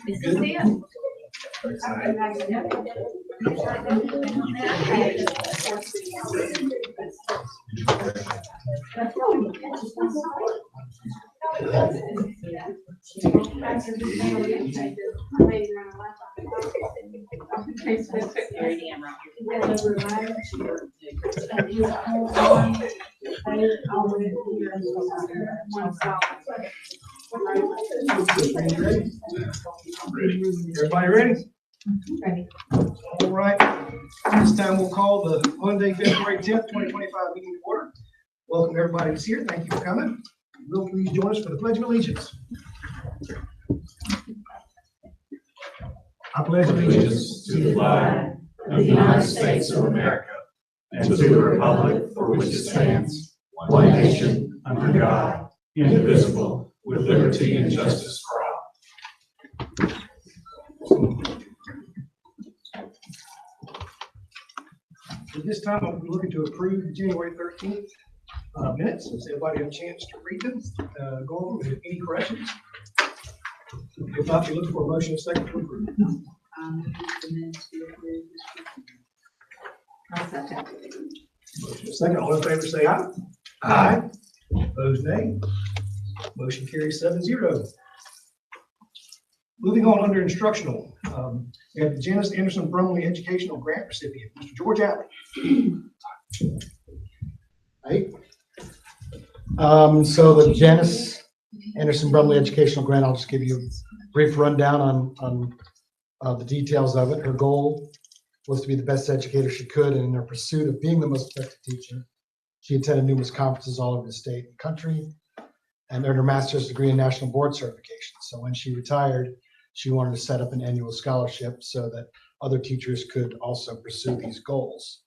This is it. Everybody ready? All right. This time we'll call the Monday, February 10th, 2025 meeting to order. Welcome everybody that's here. Thank you for coming. Will please join us for the Pledge of Allegiance. I pledge Allegiance to the flag of the United States of America and to the republic for which it stands, one nation, under God, indivisible, with liberty and justice for all. At this time, I'll be looking to approve the January 13th minutes. Does everybody have a chance to read them, go over them, any corrections? If not, we look for a motion and second to approve. Motion and second, all in favor say aye. Aye. Opposed, nay. Motion carries 7-0. Moving on under instructional, we have the Janice Anderson Brumley Educational Grant recipient, Mr. George Allen. Right. So the Janice Anderson Brumley Educational Grant, I'll just give you a brief rundown on the details of it. Her goal was to be the best educator she could, and in her pursuit of being the most effective teacher, she attended numerous conferences all over the state and country and earned her master's degree in national board certification. So when she retired, she wanted to set up an annual scholarship so that other teachers could also pursue these goals.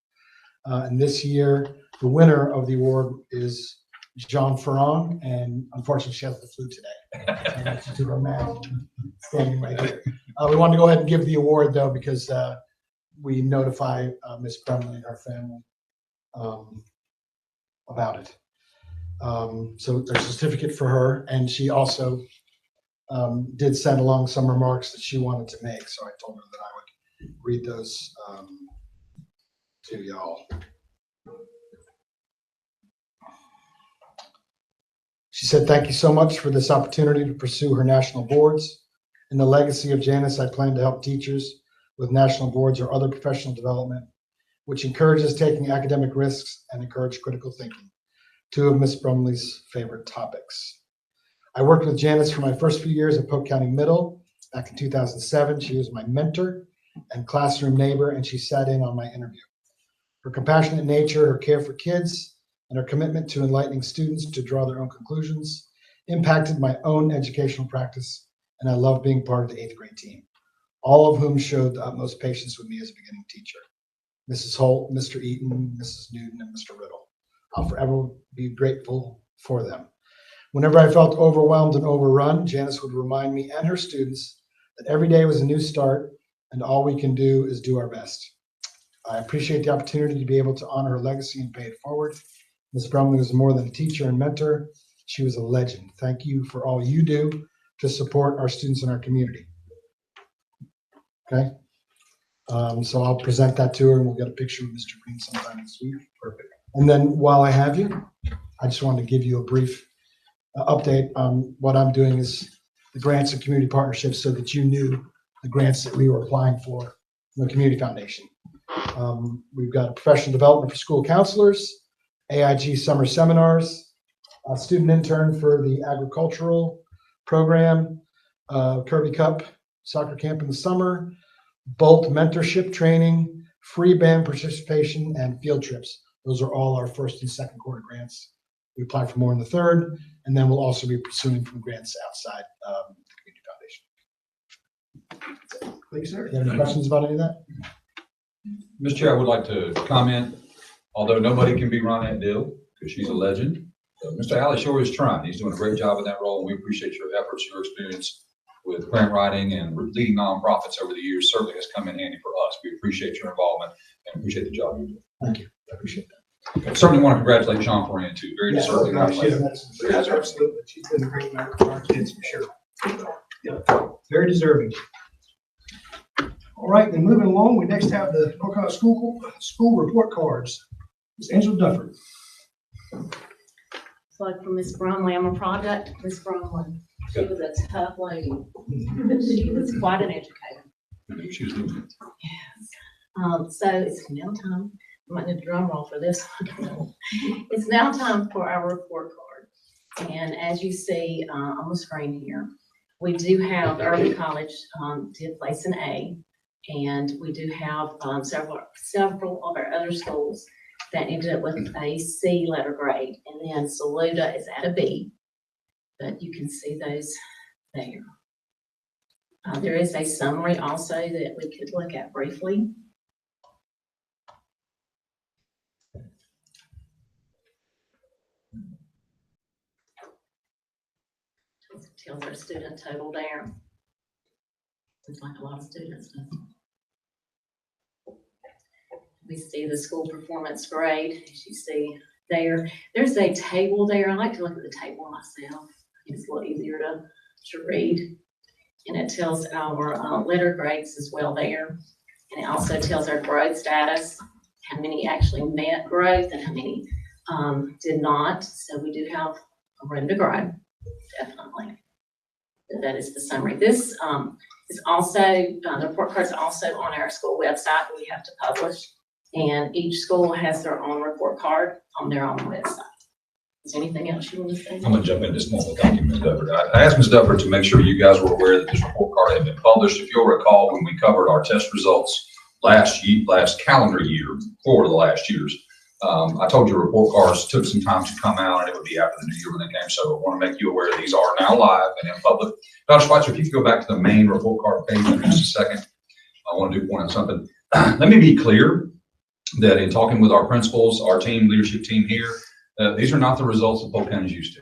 And this year, the winner of the award is Jean Ferrand, and unfortunately, she has the flu today. She's to her man standing right here. We wanted to go ahead and give the award though, because we notify Miss Brumley and her family about it. So there's a certificate for her, and she also did send along some remarks that she wanted to make. So I told her that I would read those to y'all. She said, "Thank you so much for this opportunity to pursue her national boards. In the legacy of Janice, I plan to help teachers with national boards or other professional development, which encourages taking academic risks and encourage critical thinking, two of Miss Brumley's favorite topics. I worked with Janice for my first few years at Polk County Middle back in 2007. She was my mentor and classroom neighbor, and she sat in on my interview. Her compassionate nature, her care for kids, and her commitment to enlightening students to draw their own conclusions impacted my own educational practice, and I love being part of the 8th grade team, all of whom showed the utmost patience with me as a beginning teacher. Mrs. Holt, Mr. Eaton, Mrs. Newton, and Mr. Riddle. I'll forever be grateful for them. Whenever I felt overwhelmed and overrun, Janice would remind me and her students that every day was a new start and all we can do is do our best. I appreciate the opportunity to be able to honor her legacy and pay it forward. Ms. Brumley was more than a teacher and mentor. She was a legend. Thank you for all you do to support our students in our community." Okay. So I'll present that to her, and we'll get a picture of Mr. Green sometime this week. Perfect. And then while I have you, I just wanted to give you a brief update on what I'm doing is the grants and community partnerships, so that you knew the grants that we were applying for from the Community Foundation. We've got a professional development for school counselors, AIG summer seminars, a student intern for the agricultural program, Kirby Cup soccer camp in the summer, Bolt mentorship training, free band participation, and field trips. Those are all our first and second quarter grants. We apply for more in the third, and then we'll also be pursuing from grants outside the Community Foundation. Please, sir. Do you have any questions about any of that? Mr. Chair, I would like to comment, although nobody can be Ron Dill because she's a legend. Mr. Alley sure is trying. He's doing a great job in that role. We appreciate your efforts, your experience with grant writing and leading nonprofits over the years. Certainly has come in handy for us. We appreciate your involvement and appreciate the job you do. Thank you. I appreciate that. I certainly want to congratulate Jean Ferrand too. Very Yes, deserving. She's an excellent. She's been a great member for our kids for sure. Yeah. Very deserving. All right, then moving along, we next have the North Carolina school report cards. Ms. Angela Duffer. So for Miss Brumley, I'm a product of Miss Brumley. She was a tough lady, but she was quite an educator. She was doing it. Yes. So it's now time, I might need a drum roll for this one. It's now time for our report card. And as you see on the screen here, we do have Early College did place an A, and we do have several of our other schools that ended up with a C letter grade, and then Saluda is at a B, but you can see those there. There is a summary also that we could look at briefly. Tells our student total there. Looks like a lot of students, doesn't it? We see the school performance grade, as you see there. There's a table there. I like to look at the table myself. It's a little easier to read. And it tells our letter grades as well there. And it also tells our growth status, how many actually met growth and how many did not. So we do have a room to grow, definitely. That is the summary. This is also, the report card is also on our school website. We have to publish, and each school has their own report card on their own website. Is there anything else you want to say? I'm gonna jump into small document, Ms. Duffer. I asked Ms. Duffer to make sure you guys were aware that this report card had been published. If you'll recall, when we covered our test results last calendar year, for the last years, I told you report cards took some time to come out, and it would be after the new year when they came. So I want to make you aware these are now live and in public. Dr. Schweitzer, if you could go back to the main report card page for just a second, I want to point out something. Let me be clear that in talking with our principals, our team, leadership team here, these are not the results that Polk County is used to.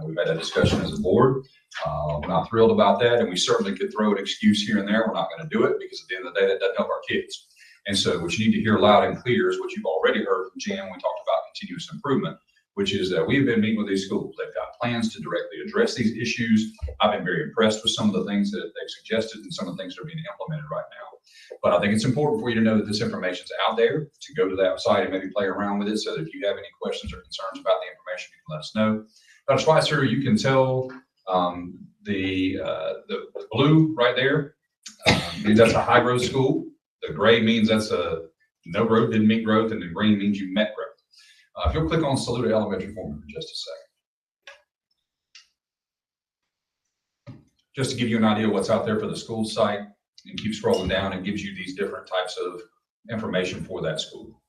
We've had that discussion as a board. We're not thrilled about that, and we certainly could throw an excuse here and there. We're not going to do it because at the end of the day, that doesn't help our kids. And so what you need to hear loud and clear is what you've already heard from Jan. We talked about continuous improvement, which is that we've been meeting with these schools. They've got plans to directly address these issues. I've been very impressed with some of the things that they've suggested and some of the things that are being implemented right now. But I think it's important for you to know that this information is out there, to go to that site and maybe play around with it, so that if you have any questions or concerns about the information, you can let us know. Dr. Schweitzer, you can tell the blue right there means that's a high growth school. The gray means that's a no growth, didn't meet growth, and the green means you met growth. If you'll click on Saluda Elementary for me for just a second. Just to give you an idea of what's out there for the school site, and keep scrolling down, it gives you these different types of information for that school.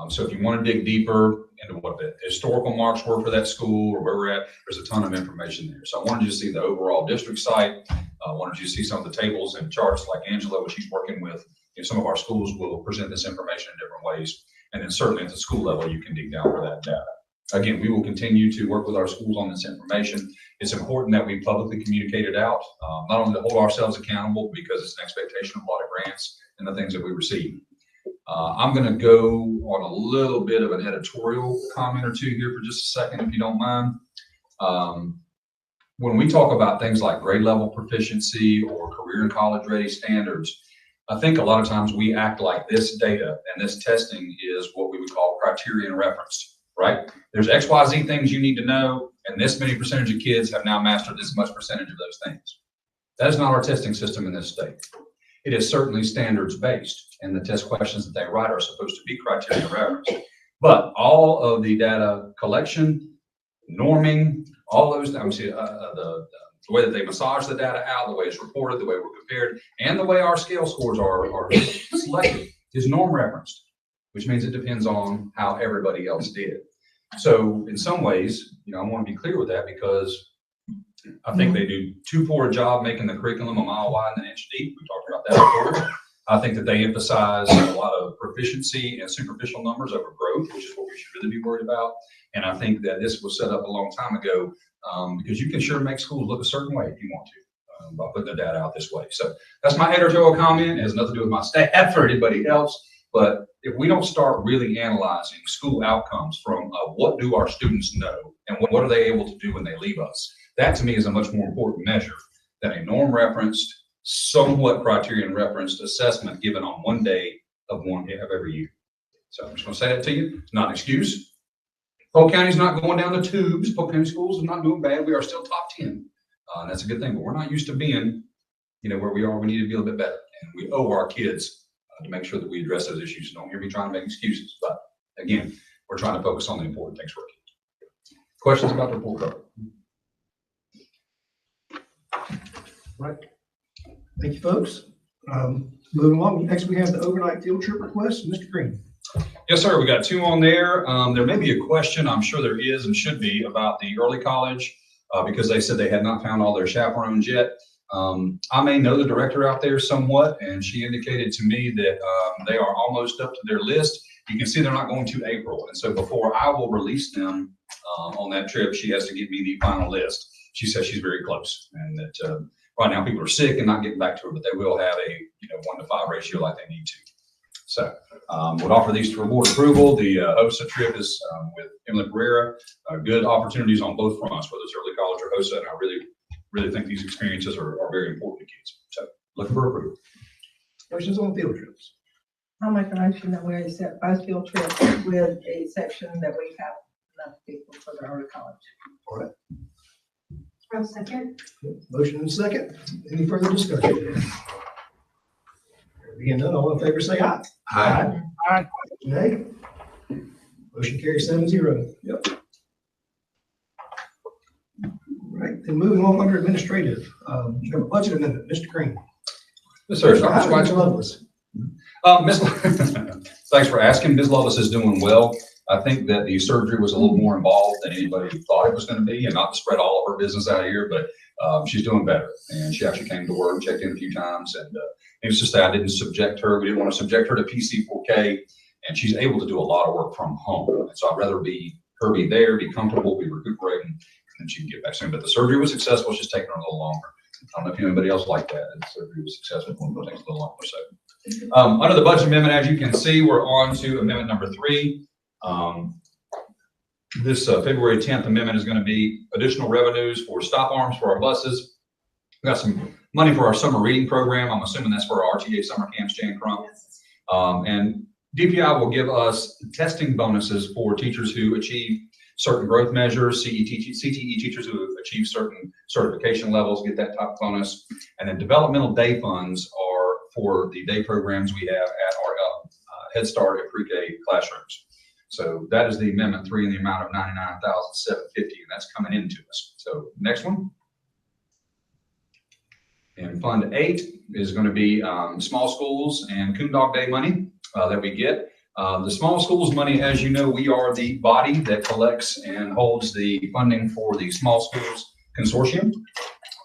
So if you want to dig deeper into what the historical marks were for that school or where we're at, there's a ton of information there. So I wanted you to see the overall district site. I wanted you to see some of the tables and charts like Angela, which she's working with. Some of our schools will present this information in different ways. And then certainly at the school level, you can dig down for that data. Again, we will continue to work with our schools on this information. It's important that we publicly communicate it out, not only to hold ourselves accountable because it's an expectation of a lot of grants and the things that we receive. I'm going to go on a little bit of an editorial comment or two here for just a second, if you don't mind. When we talk about things like grade level proficiency or career and college ready standards, I think a lot of times we act like this data and this testing is what we would call criterion referenced, right? There's XYZ things you need to know, and this many percentage of kids have now mastered this much percentage of those things. That is not our testing system in this state. It is certainly standards based, and the test questions that they write are supposed to be criterion referenced. But all of the data collection, norming, all those, obviously, the way that they massage the data out, the way it's reported, the way we're compared, and the way our scale scores are selected is norm referenced, which means it depends on how everybody else did. So in some ways, I want to be clear with that because I think they do too poor a job making the curriculum a mile wide and an inch deep. We talked about that before. I think that they emphasize a lot of proficiency and superficial numbers over growth, which is what we should really be worried about. And I think that this was set up a long time ago because you can sure make schools look a certain way if you want to by putting the data out this way. So that's my editorial comment. It has nothing to do with my staff or anybody else. But if we don't start really analyzing school outcomes from what do our students know and what are they able to do when they leave us, that to me is a much more important measure than a norm referenced, somewhat criterion referenced assessment given on one day of every year. So I'm just gonna say that to you. It's not an excuse. Polk County's not going down the tubes. Polk County schools are not doing bad. We are still top 10. And that's a good thing, but we're not used to being, where we are. We need to be a little bit better. And we owe our kids to make sure that we address those issues. Don't hear me trying to make excuses, but again, we're trying to focus on the important things for our kids. Questions about the report card? Right. Thank you, folks. Moving along, next we have the overnight field trip request. Mr. Green. Yes, sir. We got 2 on there. There may be a question, I'm sure there is and should be, about the early college because they said they had not found all their chaperones yet. I may know the director out there somewhat, and she indicated to me that they are almost up to their list. You can see they're not going to April. And so before I will release them on that trip, she has to give me the final list. She says she's very close and that right now people are sick and not getting back to her, but they will have a 1 to 5 ratio like they need to. So would offer these for board approval. The HOSA trip is with Emily Pereira. Good opportunities on both fronts, whether it's early college or HOSA. And I really think these experiences are very important to kids. So looking for approval. Questions on field trips? I'll make a motion that we accept both field trips with the exception that we have enough people for the early college. All right. I'll second. Motion and second. Any further discussion? Being none, all in favor say aye. Aye. Aye. Nay. Motion carries 7-0. Yep. Right, then moving on under administrative, we have a budget amendment. Mr. Green. Yes, sir. Mr. Lovelace. Thanks for asking. Ms. Lovelace is doing well. I think that the surgery was a little more involved than anybody thought it was going to be, and not to spread all of her business out here, but she's doing better. And she actually came to work, checked in a few times, and it was just that I didn't subject her. We didn't want to subject her to PC4K, and she's able to do a lot of work from home. And so I'd rather her be there, be comfortable, be recuperating, and she can get back soon. But the surgery was successful. It's just taking her a little longer. I don't know if anybody else like that. The surgery was successful. It takes a little longer. So under the budget amendment, as you can see, we're on to amendment number 3. This February 10th amendment is going to be additional revenues for stop arms for our buses. We got some money for our summer reading program. I'm assuming that's for our RTA summer camps, Jan Crump. And DPI will give us testing bonuses for teachers who achieve certain growth measures, CTE teachers who have achieved certain certification levels get that type of bonus. And then developmental day funds are for the day programs we have at our Head Start and Pre-K classrooms. So that is the amendment 3 in the amount of $99,750, and that's coming into us. So next one. And Fund 8 is going to be small schools and Coon Dog Day money that we get. The small schools money, as you know, we are the body that collects and holds the funding for the Small Schools Consortium.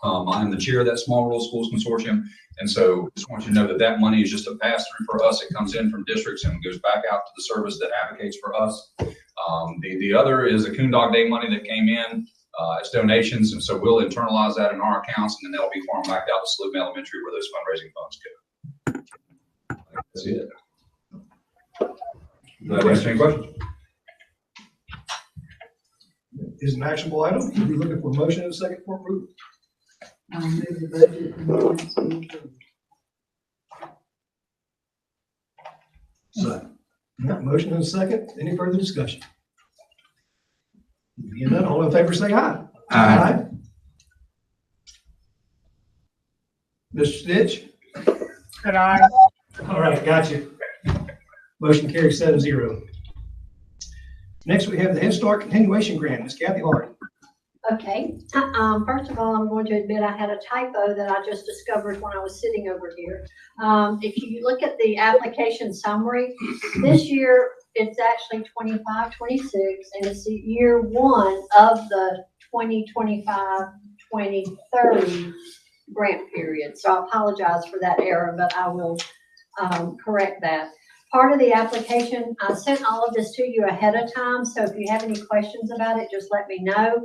I'm the chair of that Small Rural Schools Consortium. And so just want you to know that that money is just a pass-through for us. It comes in from districts and goes back out to the service that advocates for us. The other is the Coon Dog Day money that came in as donations. And so we'll internalize that in our accounts, and then they'll be farmed back out to Slough Elementary where those fundraising funds go. That's it. Does that answer any questions? Is an actionable item. We'll be looking for a motion and a second for approval. I'll move the budget amendments to approve. Motion and a second. Any further discussion? Being none, all in favor say aye. Aye. Mr. Stitch? Good eye. All right, got you. Motion carries 7-0. Next, we have the Head Start Continuation Grant. Ms. Kathy Hardy. Okay, first of all, I'm going to admit I had a typo that I just discovered when I was sitting over here. If you look at the application summary, this year it's actually 25-26, and it's the year 1 of the 2025-2030 grant period. So I apologize for that error, but I will correct that. Part of the application, I sent all of this to you ahead of time, so if you have any questions about it, just let me know.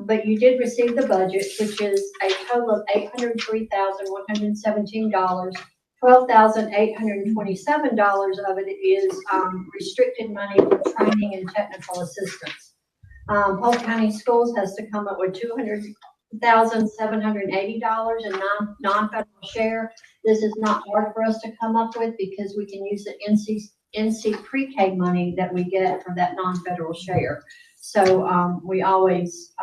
But you did receive the budget, which is a total of $803,117. $12,827 of it is restricted money for training and technical assistance. Polk County Schools has to come up with $1,780 in non-federal share. This is not hard for us to come up with because we can use the NC pre-K money that we get from that non-federal share. So we always,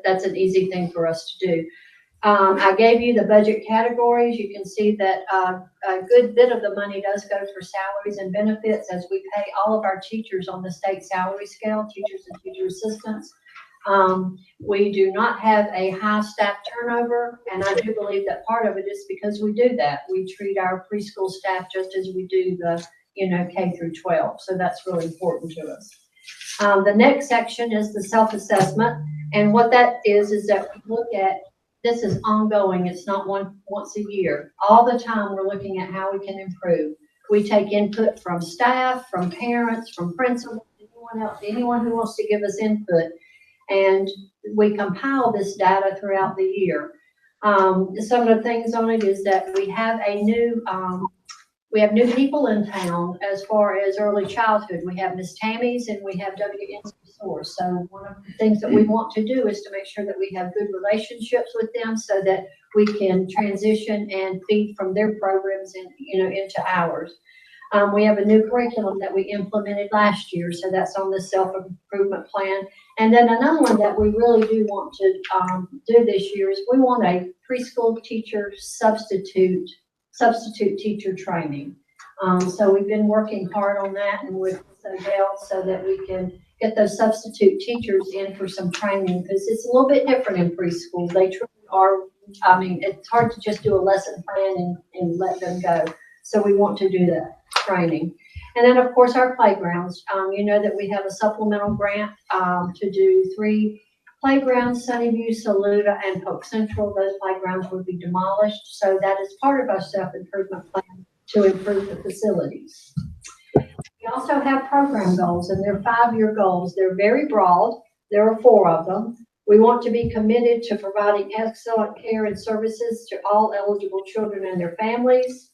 that's an easy thing for us to do. I gave you the budget categories. You can see that a good bit of the money does go for salaries and benefits as we pay all of our teachers on the state salary scale, teachers and teacher assistants. We do not have a high staff turnover, and I do believe that part of it is because we do that. We treat our preschool staff just as we do the, K through 12. So that's really important to us. The next section is the self-assessment, and what that is that we look at, this is ongoing. It's not once a year. All the time we're looking at how we can improve. We take input from staff, from parents, from principals, anyone else, anyone who wants to give us input. And we compile this data throughout the year. Some of the things on it is that we have new people in town as far as early childhood. We have Miss Tammy's and we have WNC Source. So one of the things that we want to do is to make sure that we have good relationships with them so that we can transition and feed from their programs into ours. We have a new curriculum that we implemented last year, so that's on the self-improvement plan. And then another one that we really do want to do this year is we want a preschool teacher substitute teacher training. So we've been working hard on that and with Odell so that we can get those substitute teachers in for some training because it's a little bit different in preschool. They truly are, it's hard to just do a lesson plan and let them go. So we want to do that training. And then of course our playgrounds, you know that we have a supplemental grant to do 3 playgrounds, Sunnyview, Saluda, and Polk Central. Those playgrounds will be demolished. So that is part of our self-improvement plan to improve the facilities. We also have program goals, and they're 5-year goals. They're very broad. There are 4 of them. We want to be committed to providing excellent care and services to all eligible children and their families.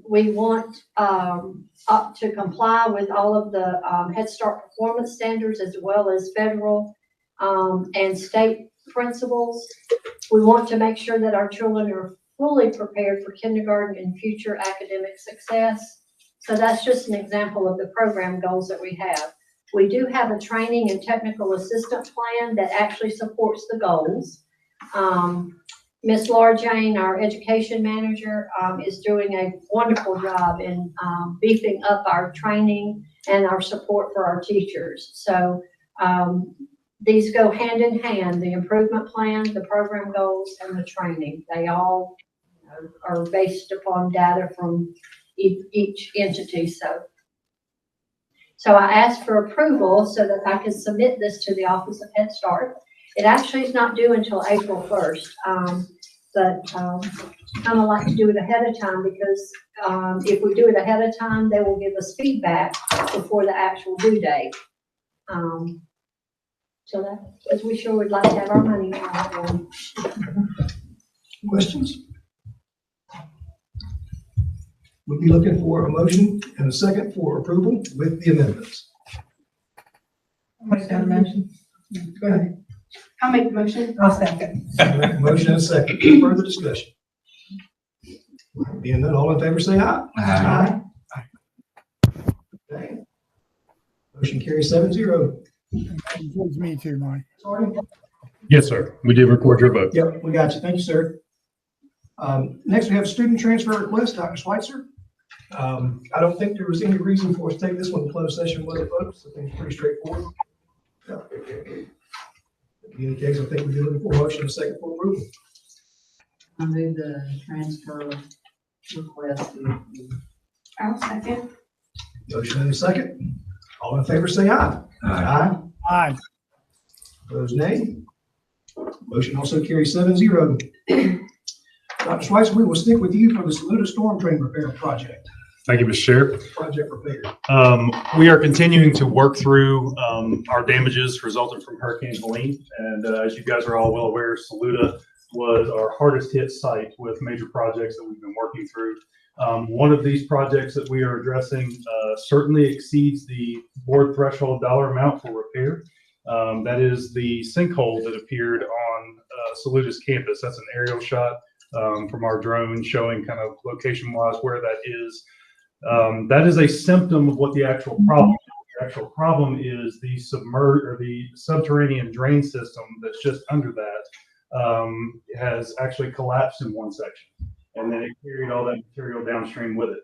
We want to comply with all of the Head Start performance standards as well as federal and state principles. We want to make sure that our children are fully prepared for kindergarten and future academic success. So that's just an example of the program goals that we have. We do have a training and technical assistance plan that actually supports the goals. Ms. Laura Jane, our education manager, is doing a wonderful job in beefing up our training and our support for our teachers. So these go hand in hand, the improvement plan, the program goals, and the training. They all are based upon data from each entity. So I asked for approval so that I can submit this to the Office of Head Start. It actually is not due until April 1st, but kind of like to do it ahead of time because if we do it ahead of time, they will give us feedback before the actual due date. So that, as we sure would like to have our money now. Questions? We'll be looking for a motion and a second for approval with the amendments. Make that a motion. Go ahead. I'll make the motion. I'll second. Motion and a second. Any further discussion? Being none, all in favor say aye. Aye. Okay. Motion carries 7-0. Includes me too, Mike. Sorry. Yes, sir. We did record your vote. Yep, we got you. Thank you, sir. Next, we have student transfer request, Dr. Schweitzer. I don't think there was any reason for us to take this one to closed session, was it, folks? I think it's pretty straightforward. Yeah. In any case, I think we'd be looking for a motion and a second for approval. I move the transfer request. I'll second. Motion and a second. All in favor say aye. Aye. Aye. Opposed, nay. Motion also carries 7-0. Dr. Schweitzer, we will stick with you for the Saluda Storm Drain Repair Project. Thank you, Mr. Chair. Project repair. We are continuing to work through our damages resulting from Hurricane Helene. And as you guys are all well aware, Saluda was our hardest hit site with major projects that we've been working through. One of these projects that we are addressing certainly exceeds the board threshold dollar amount for repair. That is the sinkhole that appeared on Saluta's campus. That's an aerial shot from our drone showing kind of location-wise where that is. That is a symptom of what the actual problem is. The actual problem is the subterranean drain system that's just under that has actually collapsed in one section, and then it carried all that material downstream with it.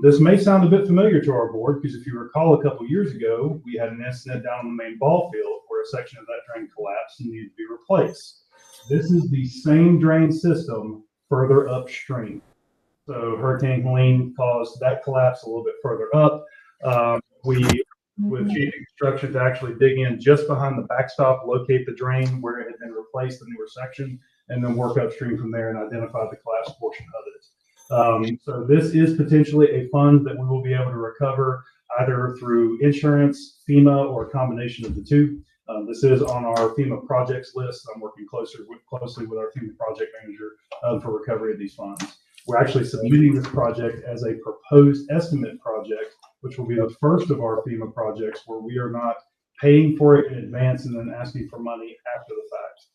This may sound a bit familiar to our board because if you recall a couple years ago, we had an incident down on the main ball field where a section of that drain collapsed and needed to be replaced. This is the same drain system further upstream. So Hurricane Helene caused that collapse a little bit further up. With Champion Construction to actually dig in just behind the backstop, locate the drain where it had been replaced, the newer section, and then work upstream from there and identify the collapsed portion of it. So this is potentially a fund that we will be able to recover either through insurance, FEMA, or a combination of the two. This is on our FEMA projects list. I'm working closely with our FEMA project manager for recovery of these funds. We're actually submitting this project as a proposed estimate project, which will be the first of our FEMA projects where we are not paying for it in advance and then asking for money after the fact.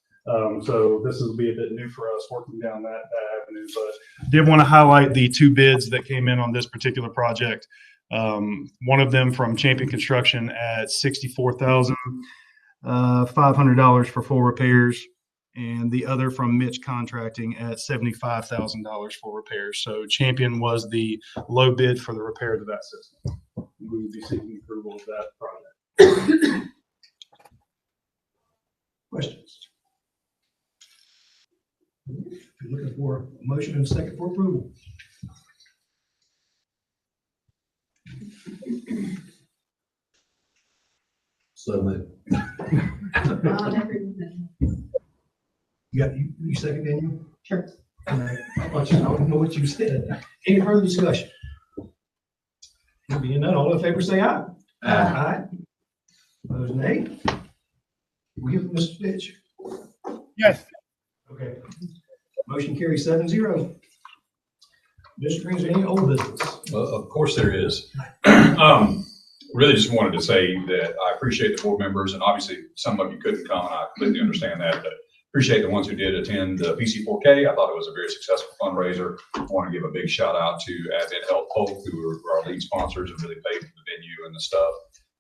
So this will be a bit new for us working down that avenue, but did want to highlight the two bids that came in on this particular project. One of them from Champion Construction at $64,500 for full repairs, and the other from Mitch Contracting at $75,000 for repairs. So Champion was the low bid for the repair to that system. We would be seeking approval of that project. Questions? You're looking for a motion and a second for approval. So moved. You second, Daniel? Sure. All right. I don't know what you said. Any further discussion? Being none, all in favor say aye. Aye. Opposed, nay. We hear from Mr. Fitch. Yes. Okay. Motion carries 7-0. Mr. Green, is there any old business? Of course there is. Really just wanted to say that I appreciate the board members, and obviously some of you couldn't come, and I completely understand that, but appreciate the ones who did attend the PC4K. I thought it was a very successful fundraiser. I want to give a big shout out to Advent Health Polk, who were our lead sponsors and really paid for the venue and the stuff.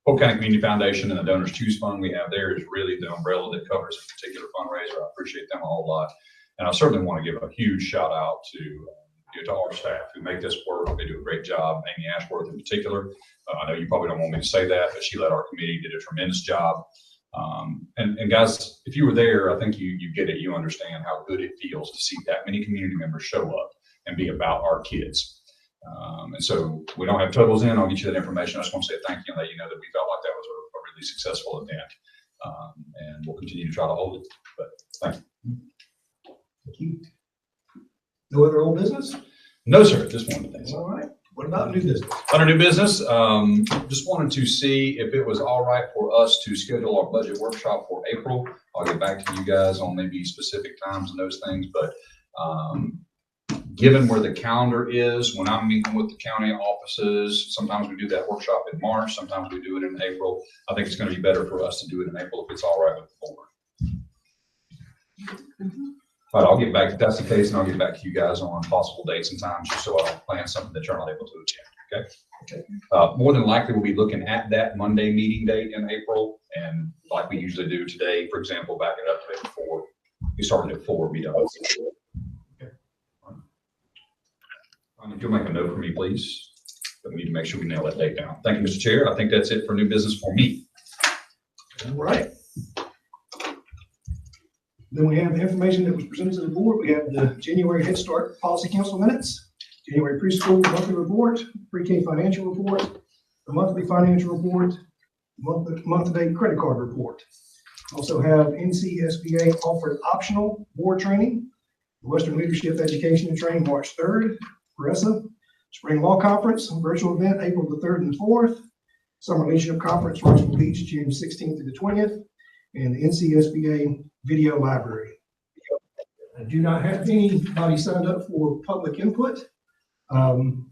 Polk County Community Foundation and the Donors Choose Fund we have there is really the umbrella that covers a particular fundraiser. I appreciate them a whole lot. And I certainly want to give a huge shout out to our staff who make this work. They do a great job. Amy Ashworth in particular. I know you probably don't want me to say that, but she led our committee, did a tremendous job. And guys, if you were there, I think you get it. You understand how good it feels to see that many community members show up and be about our kids. And so we don't have totals in. I'll get you that information. I just want to say thank you and let you know that we felt like that was a really successful event. And we'll continue to try to hold it. But thank you. Thank you. No other old business? No, sir. Just wanted to thank you. All right. What about new business? Under new business, just wanted to see if it was all right for us to schedule our budget workshop for April. I'll get back to you guys on maybe specific times and those things, but given where the calendar is, when I'm meeting with the county offices, sometimes we do that workshop in March, sometimes we do it in April. I think it's going to be better for us to do it in April if it's all right with the board. But I'll get back, if that's the case, and I'll get back to you guys on possible dates and times, just so I don't plan something that you're not able to attend, okay? More than likely, we'll be looking at that Monday meeting date in April, and like we usually do today, for example, back it up to 4. We started at 4, be done. Okay. If you'll make a note for me, please. But we need to make sure we nail that date down. Thank you, Mr. Chair. I think that's it for new business for me. All right. Then we have the information that was presented to the board. We have the January Head Start Policy Council minutes, January preschool monthly report, pre-K financial report, the monthly financial report, month-to-date credit card report. Also have NCSBA offered optional board training, the Western Leadership Education and Training March 3rd, PRESA, Spring Law Conference, virtual event April the 3rd and 4th, Summer Leadership Conference, Rushmore Beach, June 16th through the 20th, and the NCSBA Video Library. I do not have anybody signed up for public input.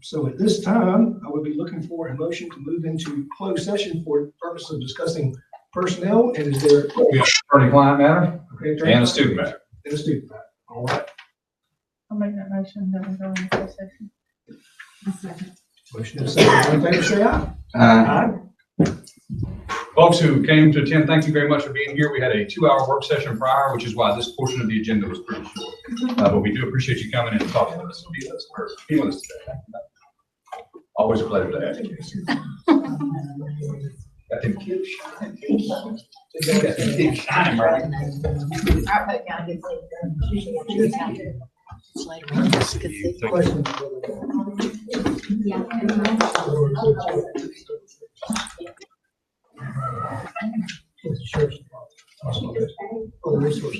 So at this time, I would be looking for a motion to move into closed session for the purpose of discussing personnel, and is there, We have attorney-client matter okay, attorney? and a student matter. And a student matter. All right. I'll make that motion that we go into closed session. Motion is second. All in favor, say aye. Aye. Folks who came to attend, thank you very much for being here. We had a 2-hour work session prior, which is why this portion of the agenda was pretty short. But we do appreciate you coming in and talking with us and being with us today. Always a pleasure to have you. Got them kids shining. Got them kids shining, right? Question. Sheriff's Department. Oh, the resource.